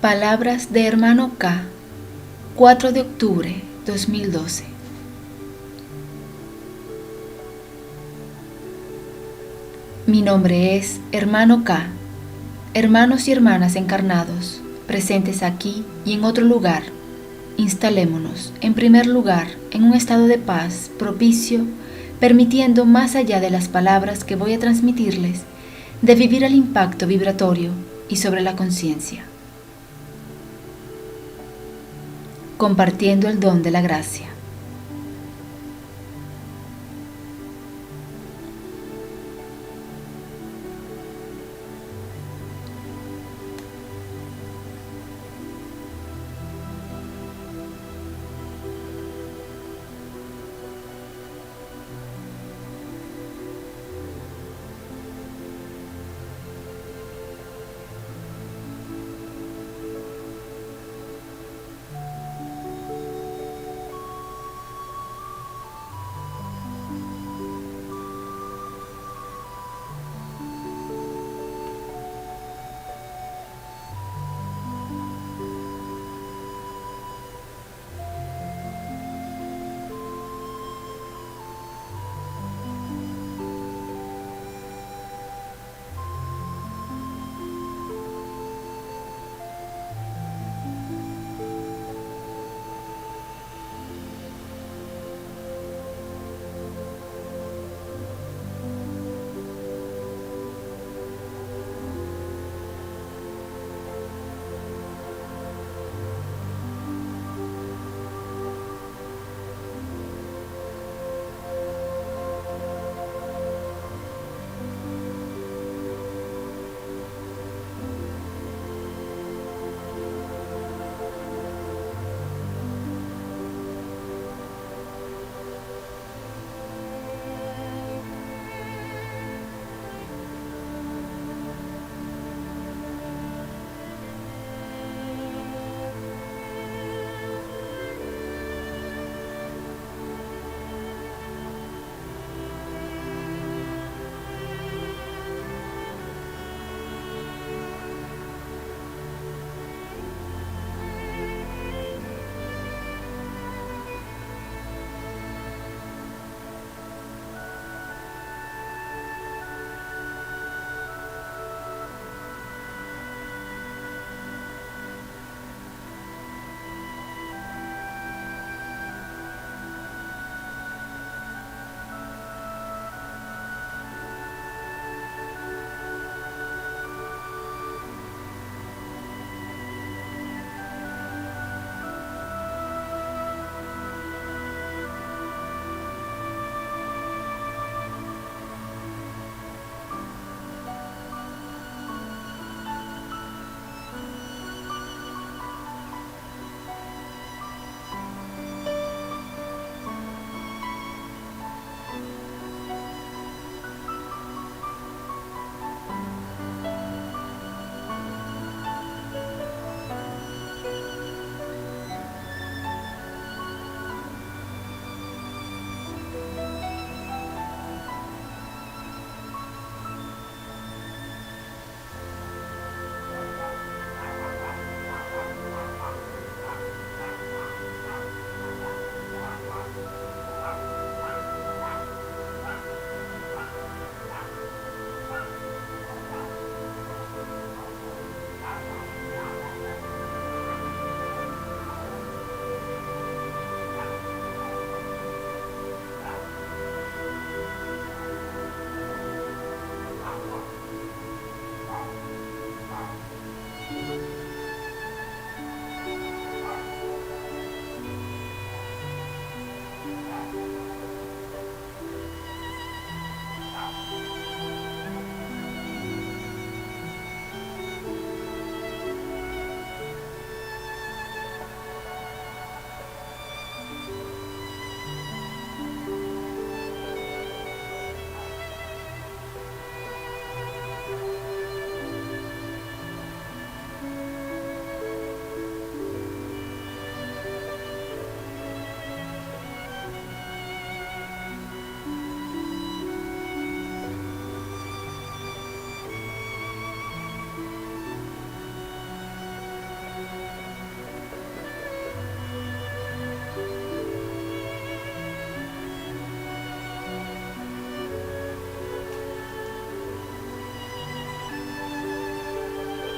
Palabras de Hermano K, 4 de octubre 2012. Mi nombre es Hermano K. Hermanos y hermanas encarnados, presentes aquí y en otro lugar, instalémonos, en primer lugar, en un estado de paz propicio, permitiendo, más allá de las palabras que voy a transmitirles, de vivir el impacto vibratorio y sobre la conciencia, compartiendo el don de la gracia.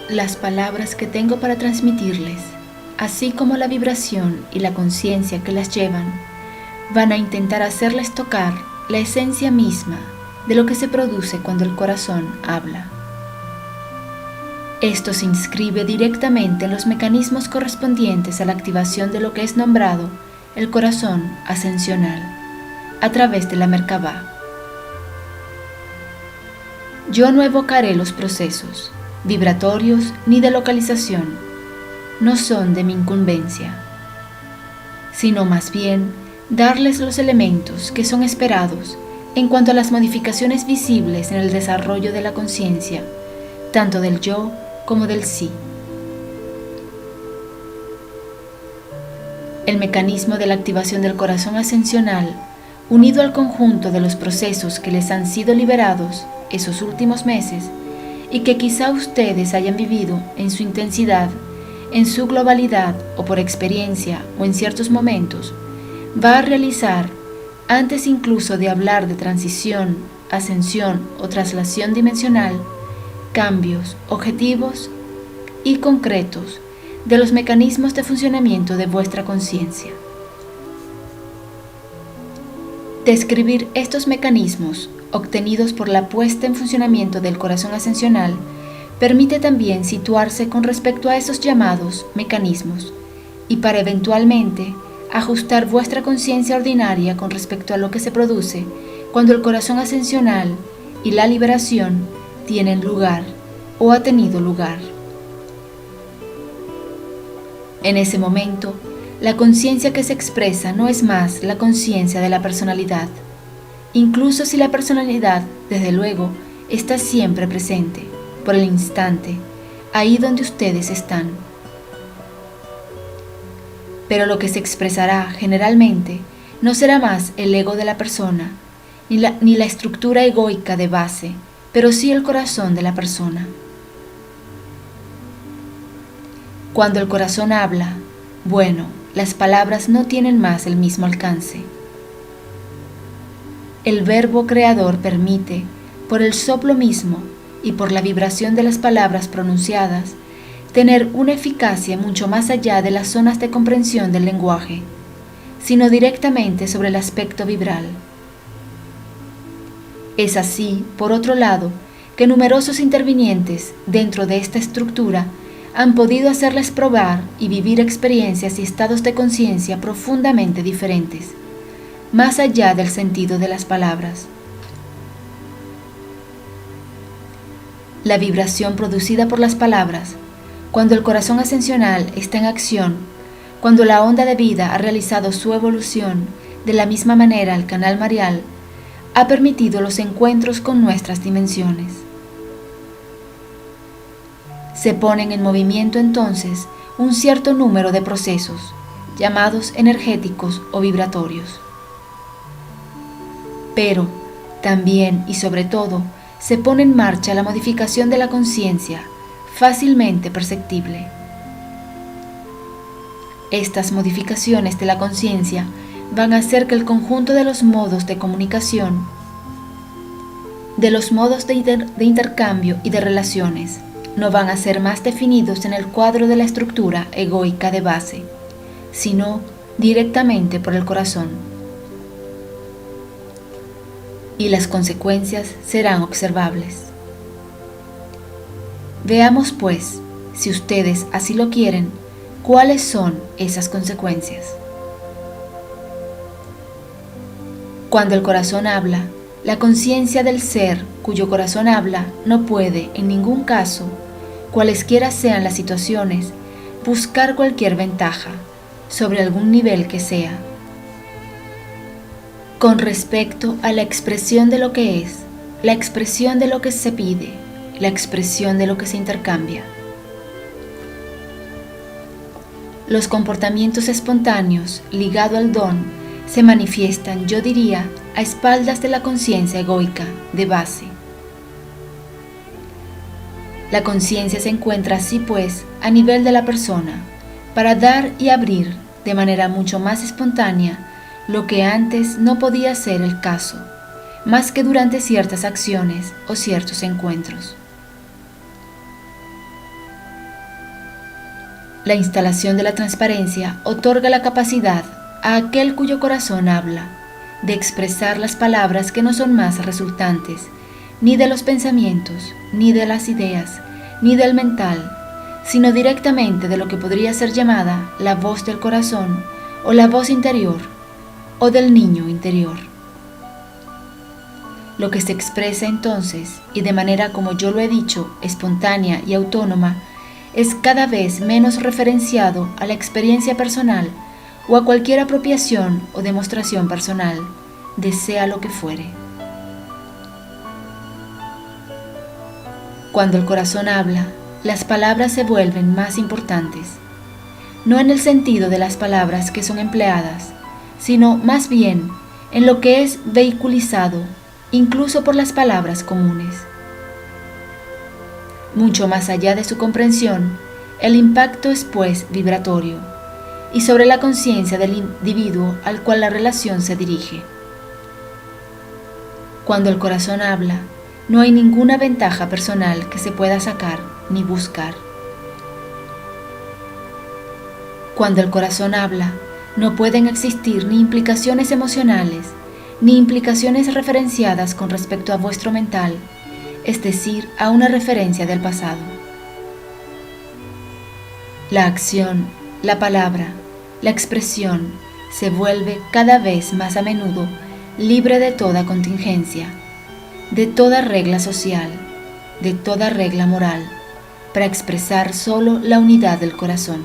las palabras que tengo para transmitirles, así como la vibración y la conciencia que las llevan, van a intentar hacerles tocar la esencia misma de lo que se produce cuando el corazón habla. Esto se inscribe directamente en los mecanismos correspondientes a la activación de lo que es nombrado el corazón ascensional, a través de la Merkabah. Yo no evocaré los procesos vibratorios ni de localización, no son de mi incumbencia, sino más bien darles los elementos que son esperados en cuanto a las modificaciones visibles en el desarrollo de la conciencia, tanto del yo como del sí. El mecanismo de la activación del corazón ascensional, unido al conjunto de los procesos que les han sido liberados esos últimos meses y que quizá ustedes hayan vivido en su intensidad, en su globalidad o por experiencia o en ciertos momentos, va a realizar, antes incluso de hablar de transición, ascensión o traslación dimensional, cambios objetivos y concretos de los mecanismos de funcionamiento de vuestra conciencia. Describir estos mecanismos obtenidos por la puesta en funcionamiento del corazón ascensional permite también situarse con respecto a esos llamados mecanismos y para eventualmente ajustar vuestra conciencia ordinaria con respecto a lo que se produce cuando el corazón ascensional y la liberación tienen lugar o ha tenido lugar. En ese momento, la conciencia que se expresa no es más la conciencia de la personalidad, incluso si la personalidad, desde luego, está siempre presente, por el instante, ahí donde ustedes están. Pero lo que se expresará generalmente no será más el ego de la persona, ni la estructura egoica de base, pero sí el corazón de la persona. Cuando el corazón habla, bueno, las palabras no tienen más el mismo alcance. El verbo creador permite, por el soplo mismo y por la vibración de las palabras pronunciadas, tener una eficacia mucho más allá de las zonas de comprensión del lenguaje, sino directamente sobre el aspecto vibral. Es así, por otro lado, que numerosos intervinientes dentro de esta estructura han podido hacerles probar y vivir experiencias y estados de conciencia profundamente diferentes, más allá del sentido de las palabras. La vibración producida por las palabras, cuando el corazón ascensional está en acción, cuando la onda de vida ha realizado su evolución, de la misma manera el canal marial, ha permitido los encuentros con nuestras dimensiones. Se ponen en movimiento entonces un cierto número de procesos, llamados energéticos o vibratorios. Pero, también y sobre todo, se pone en marcha la modificación de la conciencia, fácilmente perceptible. Estas modificaciones de la conciencia van a hacer que el conjunto de los modos de comunicación, de los modos de intercambio y de relaciones, no van a ser más definidos en el cuadro de la estructura egoica de base, sino directamente por el corazón. Y las consecuencias serán observables. Veamos pues, si ustedes así lo quieren, cuáles son esas consecuencias. Cuando el corazón habla, la conciencia del ser cuyo corazón habla no puede, en ningún caso, cualesquiera sean las situaciones, buscar cualquier ventaja, sobre algún nivel que sea, con respecto a la expresión de lo que es, la expresión de lo que se pide, la expresión de lo que se intercambia. Los comportamientos espontáneos ligados al don se manifiestan, yo diría, a espaldas de la conciencia egoica de base. La conciencia se encuentra así pues a nivel de la persona, para dar y abrir de manera mucho más espontánea lo que antes no podía ser el caso, más que durante ciertas acciones o ciertos encuentros. La instalación de la transparencia otorga la capacidad a aquel cuyo corazón habla de expresar las palabras que no son más resultantes ni de los pensamientos, ni de las ideas, ni del mental, sino directamente de lo que podría ser llamada la voz del corazón o la voz interior o del niño interior. Lo que se expresa entonces, y de manera como yo lo he dicho, espontánea y autónoma, es cada vez menos referenciado a la experiencia personal o a cualquier apropiación o demostración personal, desea lo que fuere. Cuando el corazón habla, las palabras se vuelven más importantes, no en el sentido de las palabras que son empleadas, sino más bien en lo que es vehiculizado, incluso por las palabras comunes. Mucho más allá de su comprensión, el impacto es pues vibratorio, y sobre la conciencia del individuo al cual la relación se dirige. Cuando el corazón habla, no hay ninguna ventaja personal que se pueda sacar ni buscar. Cuando el corazón habla, no pueden existir ni implicaciones emocionales, ni implicaciones referenciadas con respecto a vuestro mental, es decir, a una referencia del pasado. La acción, la palabra, la expresión se vuelve cada vez más a menudo libre de toda contingencia, de toda regla social, de toda regla moral, para expresar solo la unidad del corazón.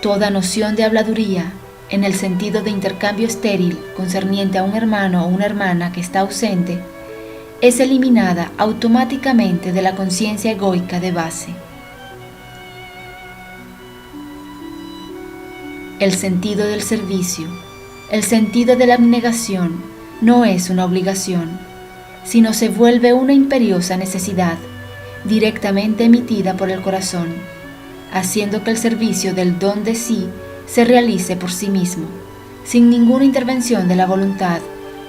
Toda noción de habladuría, en el sentido de intercambio estéril concerniente a un hermano o una hermana que está ausente, es eliminada automáticamente de la conciencia egoica de base. El sentido del servicio, el sentido de la abnegación, no es una obligación, sino se vuelve una imperiosa necesidad, directamente emitida por el corazón, haciendo que el servicio del don de sí se realice por sí mismo, sin ninguna intervención de la voluntad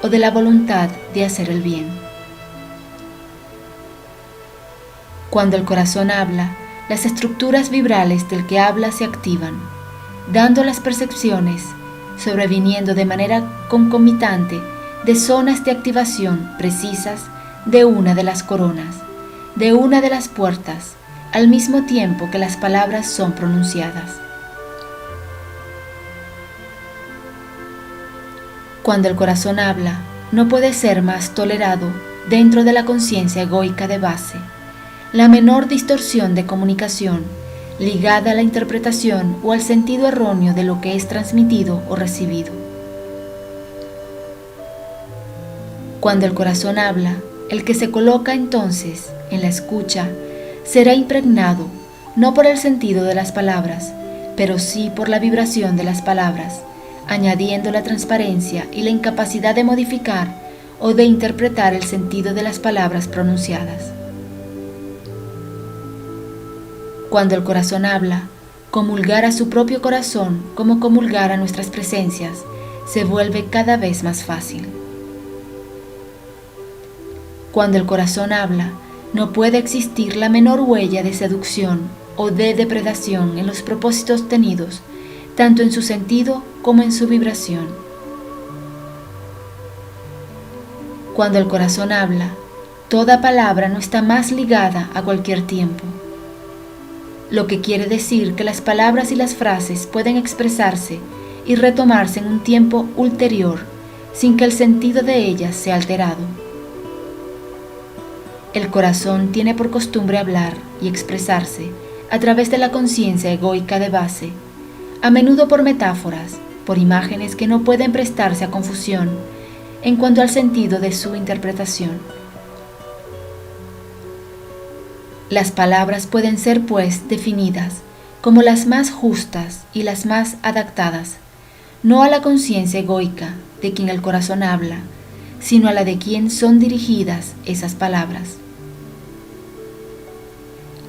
o de la voluntad de hacer el bien. Cuando el corazón habla, las estructuras vibrales del que habla se activan, dando las percepciones, sobreviniendo de manera concomitante de zonas de activación precisas de una de las coronas, de una de las puertas, al mismo tiempo que las palabras son pronunciadas. Cuando el corazón habla, no puede ser más tolerado dentro de la conciencia egoica de base la menor distorsión de comunicación ligada a la interpretación o al sentido erróneo de lo que es transmitido o recibido. Cuando el corazón habla, el que se coloca entonces en la escucha será impregnado no por el sentido de las palabras, pero sí por la vibración de las palabras, añadiendo la transparencia y la incapacidad de modificar o de interpretar el sentido de las palabras pronunciadas. Cuando el corazón habla, comulgar a su propio corazón como comulgar a nuestras presencias se vuelve cada vez más fácil. Cuando el corazón habla, no puede existir la menor huella de seducción o de depredación en los propósitos tenidos, tanto en su sentido como en su vibración. Cuando el corazón habla, toda palabra no está más ligada a cualquier tiempo, lo que quiere decir que las palabras y las frases pueden expresarse y retomarse en un tiempo ulterior sin que el sentido de ellas sea alterado. El corazón tiene por costumbre hablar y expresarse a través de la conciencia egoica de base, a menudo por metáforas, por imágenes que no pueden prestarse a confusión en cuanto al sentido de su interpretación. Las palabras pueden ser pues definidas como las más justas y las más adaptadas, no a la conciencia egoica de quien el corazón habla, sino a la de quien son dirigidas esas palabras.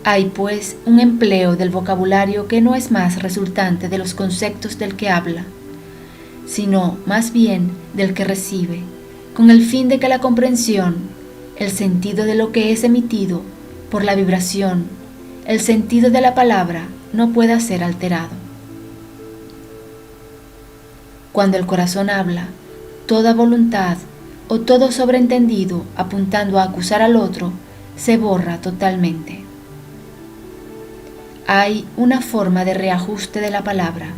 Hay pues un empleo del vocabulario que no es más resultante de los conceptos del que habla, sino más bien del que recibe, con el fin de que la comprensión, el sentido de lo que es emitido por la vibración el sentido de la palabra no pueda ser alterado. Cuando el corazón habla, toda voluntad o todo sobreentendido apuntando a acusar al otro se borra totalmente. Hay una forma de reajuste de la palabra.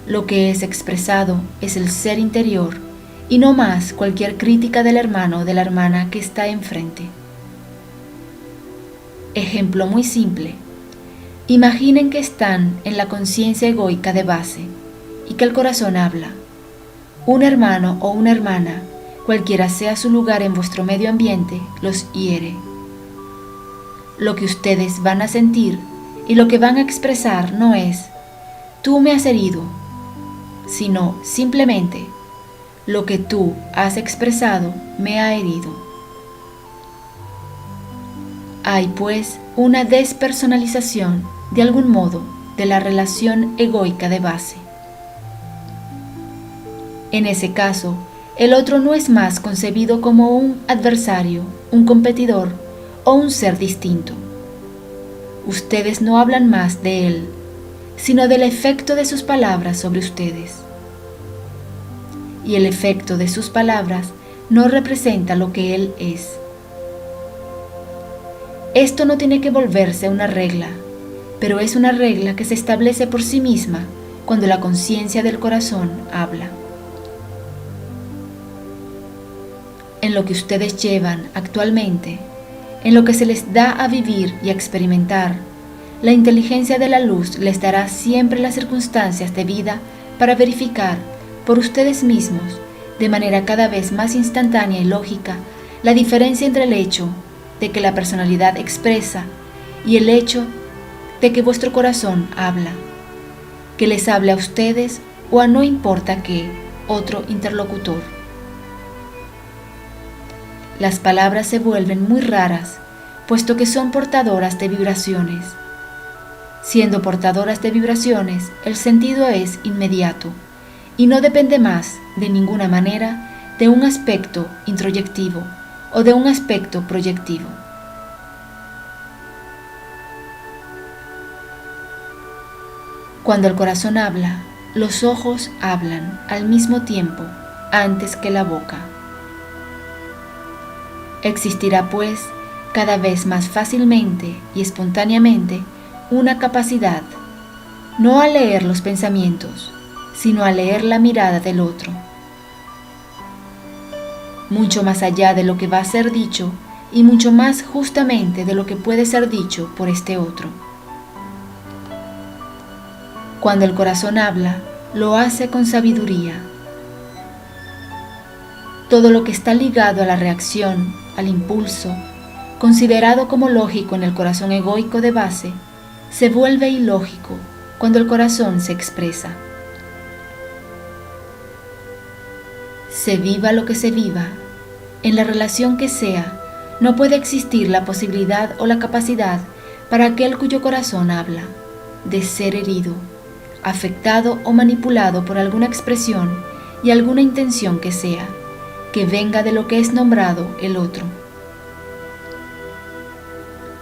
Lo que es expresado es el ser interior y no más cualquier crítica del hermano o de la hermana que está enfrente. Ejemplo muy simple. Imaginen que están en la conciencia egoica de base y que el corazón habla. Un hermano o una hermana, cualquiera sea su lugar en vuestro medio ambiente, los hiere. Lo que ustedes van a sentir y lo que van a expresar no es «tú me has herido», sino simplemente «lo que tú has expresado me ha herido». Hay pues una despersonalización, de algún modo, de la relación egoica de base. En ese caso, el otro no es más concebido como un adversario, un competidor o un ser distinto. Ustedes no hablan más de él, sino del efecto de sus palabras sobre ustedes. Y el efecto de sus palabras no representa lo que él es. Esto no tiene que volverse una regla, pero es una regla que se establece por sí misma cuando la conciencia del corazón habla. En lo que ustedes llevan actualmente, en lo que se les da a vivir y a experimentar, la inteligencia de la luz les dará siempre las circunstancias de vida para verificar por ustedes mismos, de manera cada vez más instantánea y lógica, la diferencia entre el hecho de que la personalidad expresa y el hecho de que vuestro corazón habla, que les hable a ustedes o a no importa qué otro interlocutor. Las palabras se vuelven muy raras, puesto que son portadoras de vibraciones. Siendo portadoras de vibraciones, el sentido es inmediato y no depende más, de ninguna manera, de un aspecto introyectivo o de un aspecto proyectivo. Cuando el corazón habla, los ojos hablan al mismo tiempo, antes que la boca. Existirá pues, cada vez más fácilmente y espontáneamente, una capacidad, no a leer los pensamientos, sino a leer la mirada del otro. Mucho más allá de lo que va a ser dicho y mucho más justamente de lo que puede ser dicho por este otro. Cuando el corazón habla, lo hace con sabiduría. Todo lo que está ligado a la reacción, al impulso, considerado como lógico en el corazón egoico de base, se vuelve ilógico cuando el corazón se expresa. Se viva lo que se viva, en la relación que sea, no puede existir la posibilidad o la capacidad para aquel cuyo corazón habla, de ser herido, afectado o manipulado por alguna expresión y alguna intención que sea, que venga de lo que es nombrado el otro.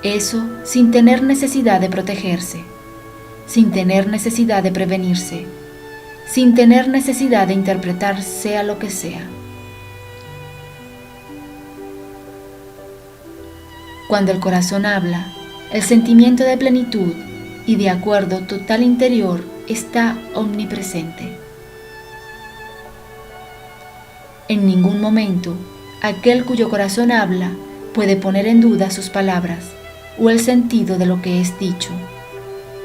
Eso sin tener necesidad de protegerse, sin tener necesidad de prevenirse, sin tener necesidad de interpretar sea lo que sea. Cuando el corazón habla, el sentimiento de plenitud y de acuerdo total interior está omnipresente. En ningún momento, aquel cuyo corazón habla puede poner en duda sus palabras o el sentido de lo que es dicho,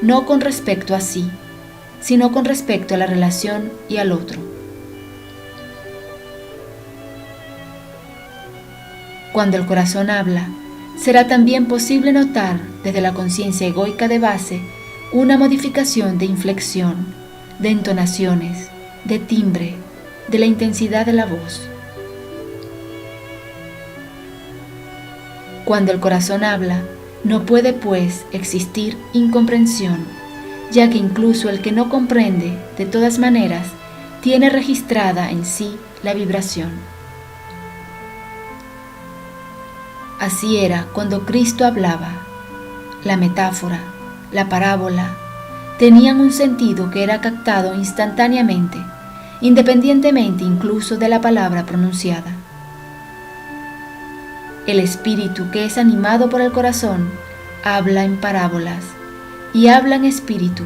no con respecto a sí, sino con respecto a la relación y al otro. Cuando el corazón habla, será también posible notar desde la conciencia egoica de base una modificación de inflexión, de entonaciones, de timbre, de la intensidad de la voz. Cuando el corazón habla, no puede pues existir incomprensión, ya que incluso el que no comprende, de todas maneras, tiene registrada en sí la vibración. Así era cuando Cristo hablaba. La metáfora, la parábola, tenían un sentido que era captado instantáneamente, independientemente incluso de la palabra pronunciada. El espíritu que es animado por el corazón habla en parábolas y habla en espíritu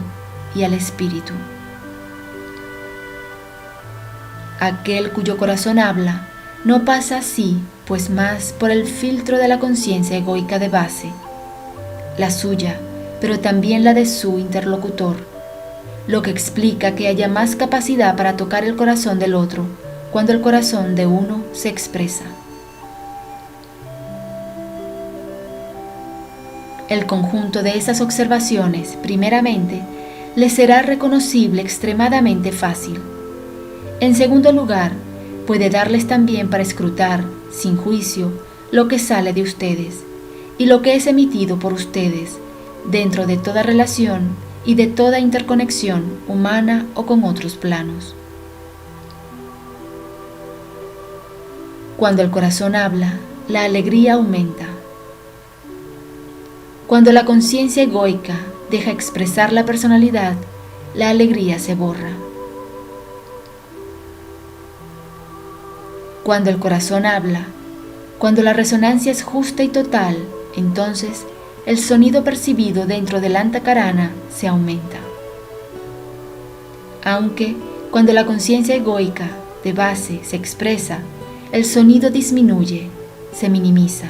y al espíritu. Aquel cuyo corazón habla no pasa así, pues más por el filtro de la conciencia egoica de base, la suya, pero también la de su interlocutor, lo que explica que haya más capacidad para tocar el corazón del otro cuando el corazón de uno se expresa. El conjunto de esas observaciones, primeramente, le será reconocible extremadamente fácil. En segundo lugar, puede darles también para escrutar, sin juicio, lo que sale de ustedes y lo que es emitido por ustedes, dentro de toda relación y de toda interconexión humana o con otros planos. Cuando el corazón habla, la alegría aumenta. Cuando la conciencia egoica deja expresar la personalidad, la alegría se borra. Cuando el corazón habla, cuando la resonancia es justa y total, entonces el sonido percibido dentro del antakarana se aumenta. Aunque cuando la conciencia egoica de base se expresa, el sonido disminuye, se minimiza.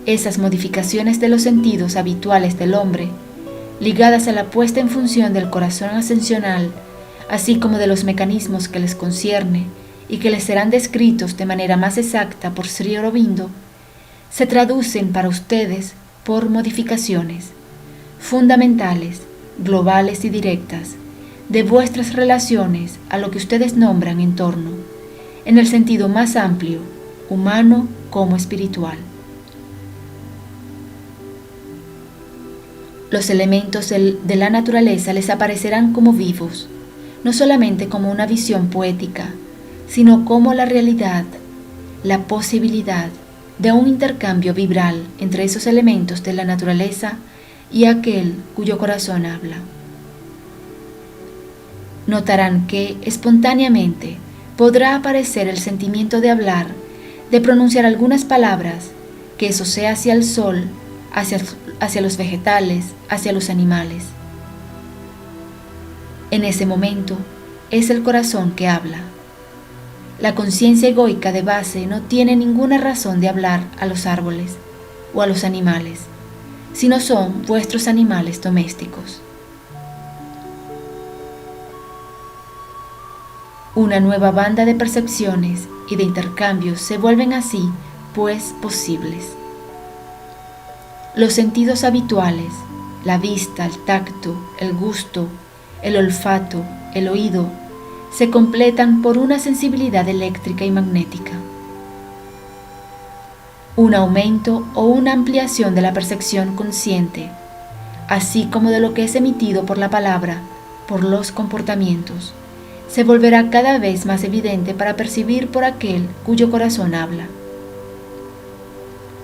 Esas modificaciones de los sentidos habituales del hombre, ligadas a la puesta en función del corazón ascensional, así como de los mecanismos que les concierne y que les serán descritos de manera más exacta por Sri Aurobindo, se traducen para ustedes por modificaciones fundamentales, globales y directas de vuestras relaciones a lo que ustedes nombran entorno, en el sentido más amplio, humano como espiritual. Los elementos de la naturaleza les aparecerán como vivos, no solamente como una visión poética, sino como la realidad, la posibilidad de un intercambio vibral entre esos elementos de la naturaleza y aquel cuyo corazón habla. Notarán que espontáneamente podrá aparecer el sentimiento de hablar, de pronunciar algunas palabras, que eso sea hacia el sol, hacia los vegetales, hacia los animales. En ese momento es el corazón que habla. La conciencia egoica de base no tiene ninguna razón de hablar a los árboles o a los animales, sino son vuestros animales domésticos. Una nueva banda de percepciones y de intercambios se vuelven así, pues, posibles. Los sentidos habituales, la vista, el tacto, el gusto, el olfato, el oído, se completan por una sensibilidad eléctrica y magnética. Un aumento o una ampliación de la percepción consciente, así como de lo que es emitido por la palabra, por los comportamientos, se volverá cada vez más evidente para percibir por aquel cuyo corazón habla.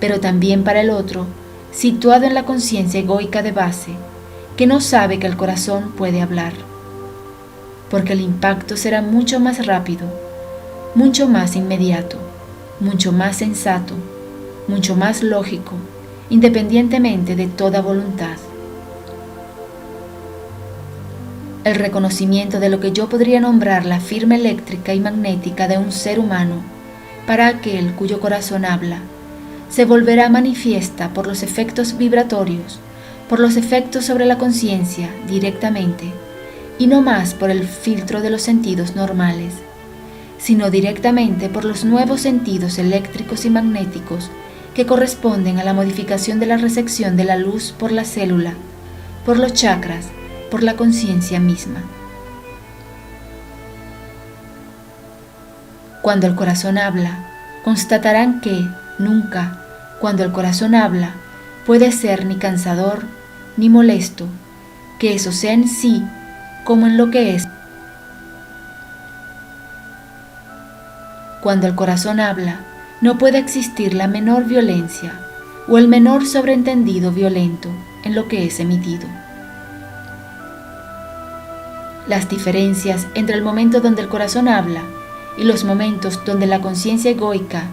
Pero también para el otro, situado en la conciencia egoica de base, que no sabe que el corazón puede hablar, porque el impacto será mucho más rápido, mucho más inmediato, mucho más sensato, mucho más lógico, independientemente de toda voluntad. El reconocimiento de lo que yo podría nombrar la firma eléctrica y magnética de un ser humano para aquel cuyo corazón habla, se volverá manifiesta por los efectos vibratorios, por los efectos sobre la conciencia directamente, y no más por el filtro de los sentidos normales, sino directamente por los nuevos sentidos eléctricos y magnéticos que corresponden a la modificación de la recepción de la luz por la célula, por los chakras, por la conciencia misma. Cuando el corazón habla, constatarán que nunca, cuando el corazón habla, puede ser ni cansador ni molesto, que eso sea en sí como en lo que es. Cuando el corazón habla, no puede existir la menor violencia o el menor sobreentendido violento en lo que es emitido. Las diferencias entre el momento donde el corazón habla y los momentos donde la conciencia egoica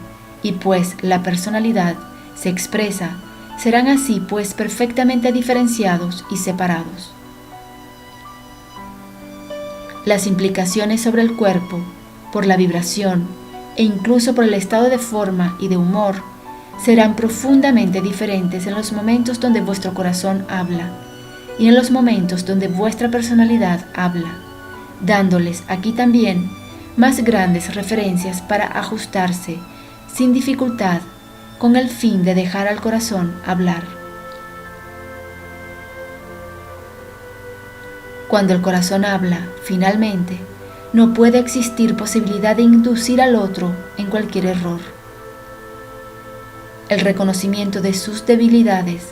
y pues la personalidad se expresa serán así pues perfectamente diferenciados y separados. Las implicaciones sobre el cuerpo, por la vibración e incluso por el estado de forma y de humor serán profundamente diferentes en los momentos donde vuestro corazón habla y en los momentos donde vuestra personalidad habla, dándoles aquí también más grandes referencias para ajustarse sin dificultad con el fin de dejar al corazón hablar. Cuando el corazón habla, finalmente, no puede existir posibilidad de inducir al otro en cualquier error. El reconocimiento de sus debilidades,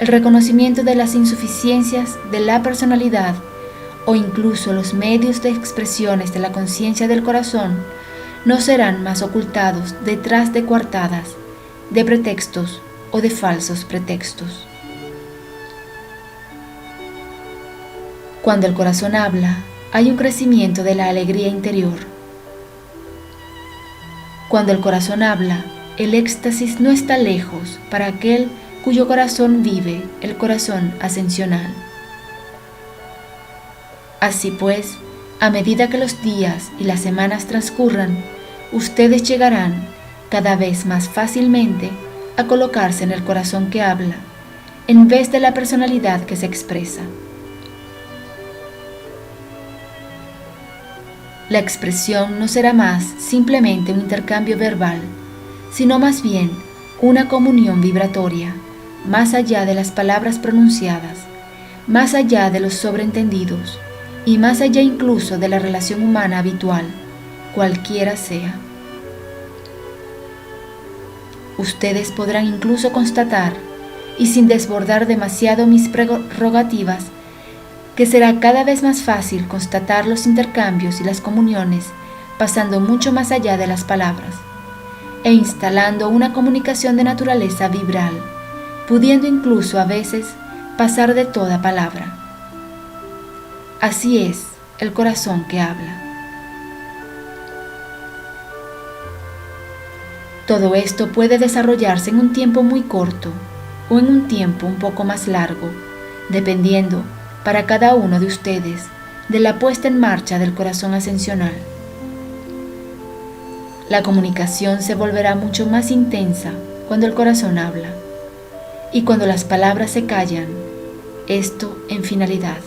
el reconocimiento de las insuficiencias de la personalidad o incluso los medios de expresiones de la conciencia del corazón no serán más ocultados detrás de coartadas, de pretextos o de falsos pretextos. Cuando el corazón habla, hay un crecimiento de la alegría interior. Cuando el corazón habla, el éxtasis no está lejos para aquel cuyo corazón vive el corazón ascensional. Así pues, a medida que los días y las semanas transcurran, ustedes llegarán cada vez más fácilmente a colocarse en el corazón que habla, en vez de la personalidad que se expresa. La expresión no será más simplemente un intercambio verbal, sino más bien una comunión vibratoria, más allá de las palabras pronunciadas, más allá de los sobreentendidos y más allá incluso de la relación humana habitual, cualquiera sea. Ustedes podrán incluso constatar, y sin desbordar demasiado mis prerrogativas, que será cada vez más fácil constatar los intercambios y las comuniones pasando mucho más allá de las palabras e instalando una comunicación de naturaleza vibral, pudiendo incluso a veces pasar de toda palabra. Así es el corazón que habla. Todo esto puede desarrollarse en un tiempo muy corto o en un tiempo un poco más largo, dependiendo para cada uno de ustedes de la puesta en marcha del corazón ascensional. La comunicación se volverá mucho más intensa cuando el corazón habla y cuando las palabras se callan, esto en finalidad.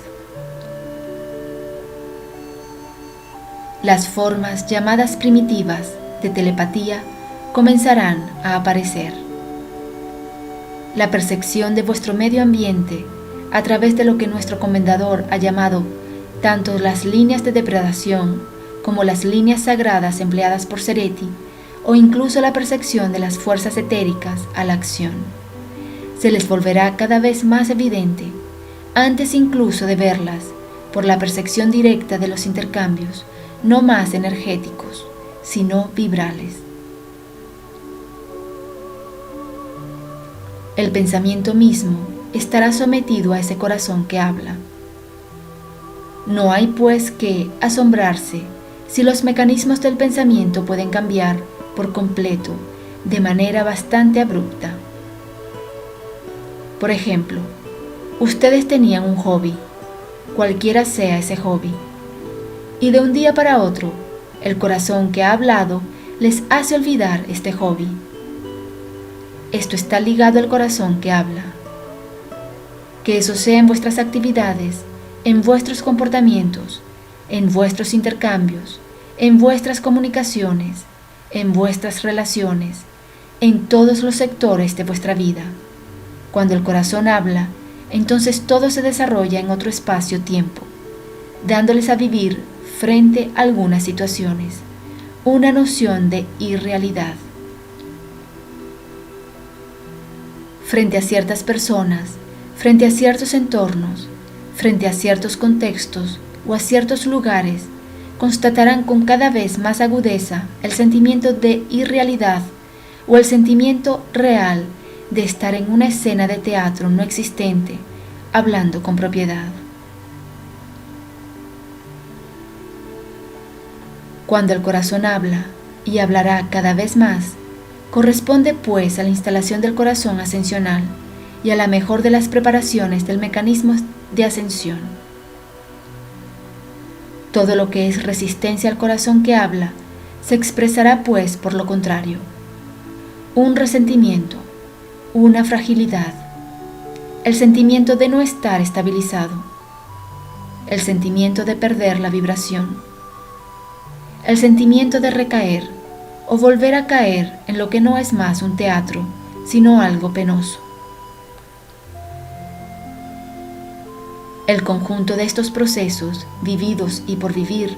Las formas llamadas primitivas de telepatía comenzarán a aparecer. La percepción de vuestro medio ambiente a través de lo que nuestro comendador ha llamado tanto las líneas de depredación como las líneas sagradas empleadas por Seretti, o incluso la percepción de las fuerzas etéricas a la acción, se les volverá cada vez más evidente, antes incluso de verlas, por la percepción directa de los intercambios, no más energéticos, sino vibrales. El pensamiento mismo estará sometido a ese corazón que habla. No hay pues que asombrarse si los mecanismos del pensamiento pueden cambiar por completo de manera bastante abrupta. Por ejemplo, ustedes tenían un hobby, cualquiera sea ese hobby, y de un día para otro, el corazón que ha hablado les hace olvidar este hobby. Esto está ligado al corazón que habla. Que eso sea en vuestras actividades, en vuestros comportamientos, en vuestros intercambios, en vuestras comunicaciones, en vuestras relaciones, en todos los sectores de vuestra vida. Cuando el corazón habla, entonces todo se desarrolla en otro espacio-tiempo, dándoles a vivir frente a algunas situaciones una noción de irrealidad. Frente a ciertas personas, frente a ciertos entornos, frente a ciertos contextos o a ciertos lugares, constatarán con cada vez más agudeza el sentimiento de irrealidad o el sentimiento real de estar en una escena de teatro no existente, hablando con propiedad. Cuando el corazón habla, y hablará cada vez más, corresponde pues a la instalación del corazón ascensional y a la mejor de las preparaciones del mecanismo de ascensión. Todo lo que es resistencia al corazón que habla se expresará pues por lo contrario: un resentimiento, una fragilidad, el sentimiento de no estar estabilizado, el sentimiento de perder la vibración, el sentimiento de recaer o volver a caer en lo que no es más un teatro, sino algo penoso. El conjunto de estos procesos, vividos y por vivir,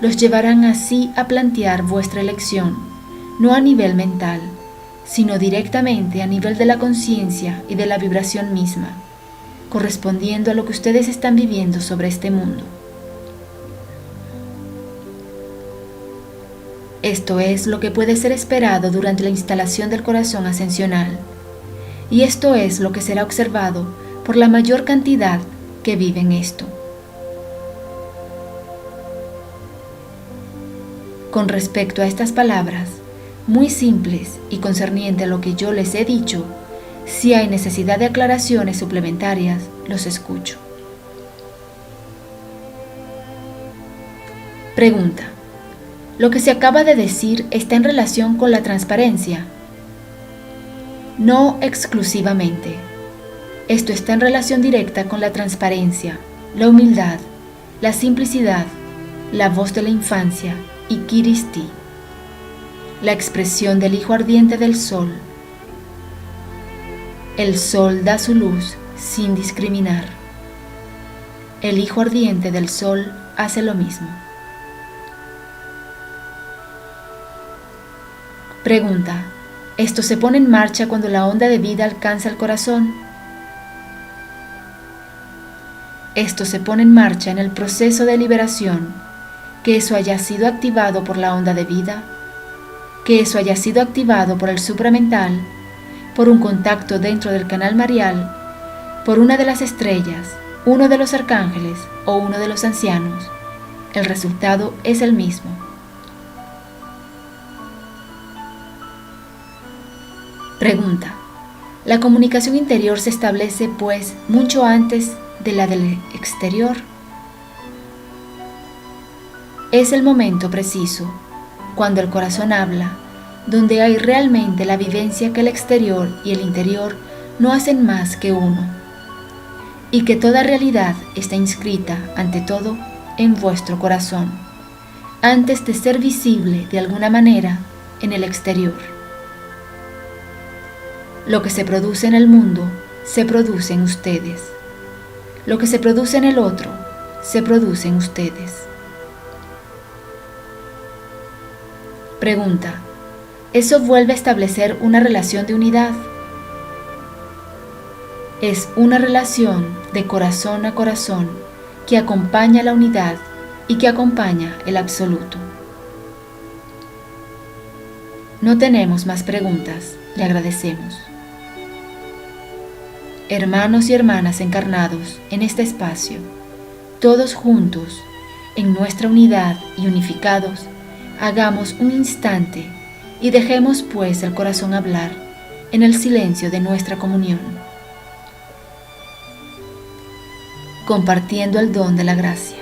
los llevarán así a plantear vuestra elección, no a nivel mental, sino directamente a nivel de la conciencia y de la vibración misma, correspondiendo a lo que ustedes están viviendo sobre este mundo. Esto es lo que puede ser esperado durante la instalación del corazón ascensional, y esto es lo que será observado por la mayor cantidad que viven esto. Con respecto a estas palabras, muy simples y concerniente a lo que yo les he dicho, si hay necesidad de aclaraciones suplementarias, los escucho. Pregunta: ¿lo que se acaba de decir está en relación con la transparencia? No exclusivamente. Esto está en relación directa con la transparencia, la humildad, la simplicidad, la voz de la infancia y Kiristi, la expresión del hijo ardiente del sol. El sol da su luz sin discriminar. El hijo ardiente del sol hace lo mismo. Pregunta: ¿esto se pone en marcha cuando la onda de vida alcanza el corazón? Esto se pone en marcha en el proceso de liberación, que eso haya sido activado por la onda de vida, que eso haya sido activado por el supramental, por un contacto dentro del canal marial, por una de las estrellas, uno de los arcángeles o uno de los ancianos. El resultado es el mismo. Pregunta: ¿la comunicación interior se establece pues mucho antes de la del exterior? Es el momento preciso, cuando el corazón habla, donde hay realmente la vivencia que el exterior y el interior no hacen más que uno, y que toda realidad está inscrita, ante todo, en vuestro corazón, antes de ser visible de alguna manera en el exterior. Lo que se produce en el mundo, se produce en ustedes. Lo que se produce en el otro, se produce en ustedes. Pregunta: ¿eso vuelve a establecer una relación de unidad? Es una relación de corazón a corazón que acompaña la unidad y que acompaña el absoluto. No tenemos más preguntas, le agradecemos. Hermanos y hermanas encarnados en este espacio, todos juntos, en nuestra unidad y unificados, hagamos un instante y dejemos pues el corazón hablar en el silencio de nuestra comunión, compartiendo el don de la gracia.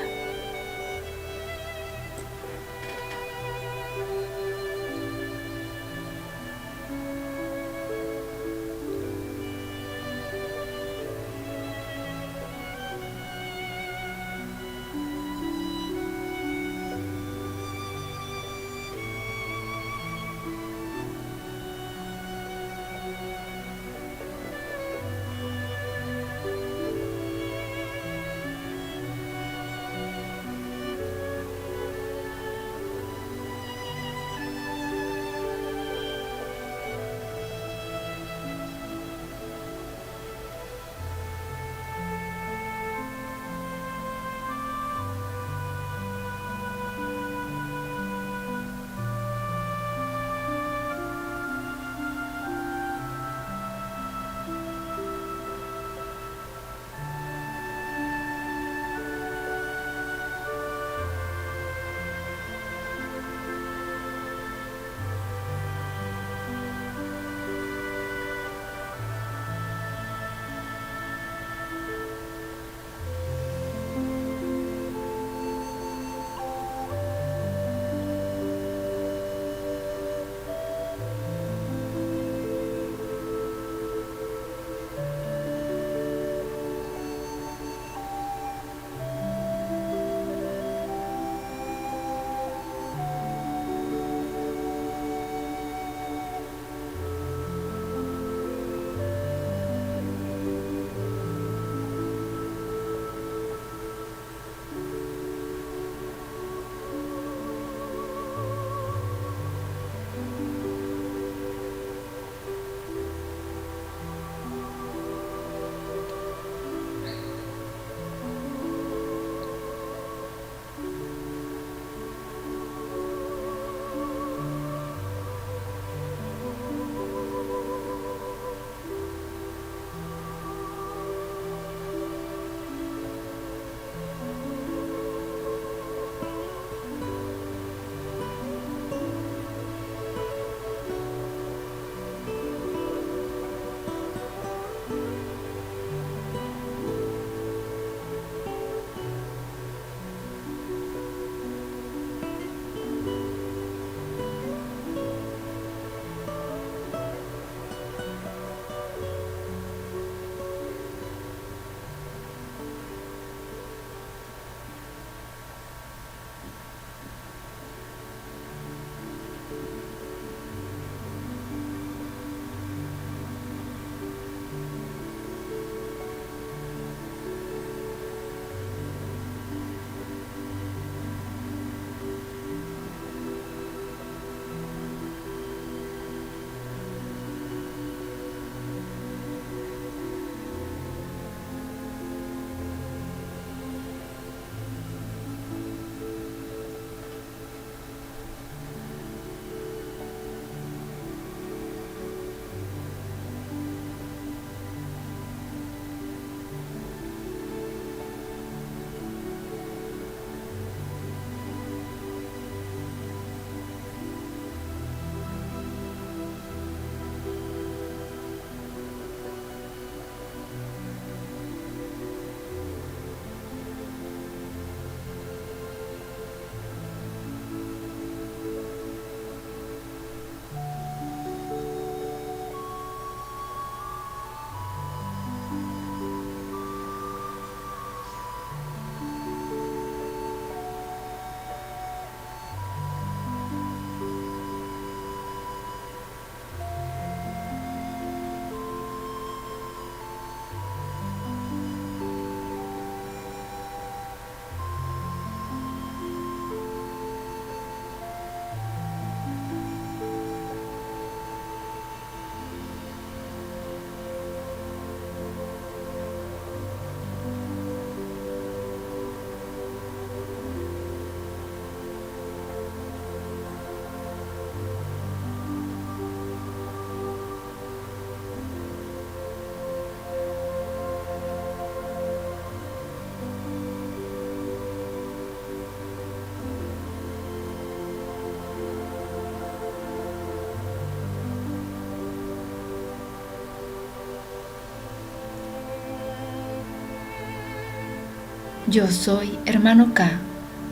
Yo soy hermano K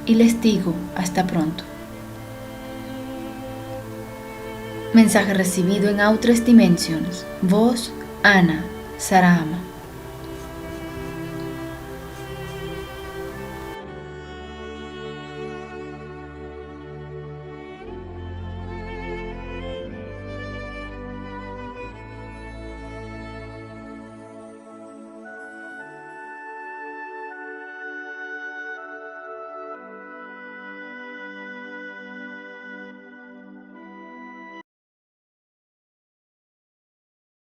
y les digo hasta pronto. Mensaje recibido en Outer Dimensions. Voz Ana Sarahama.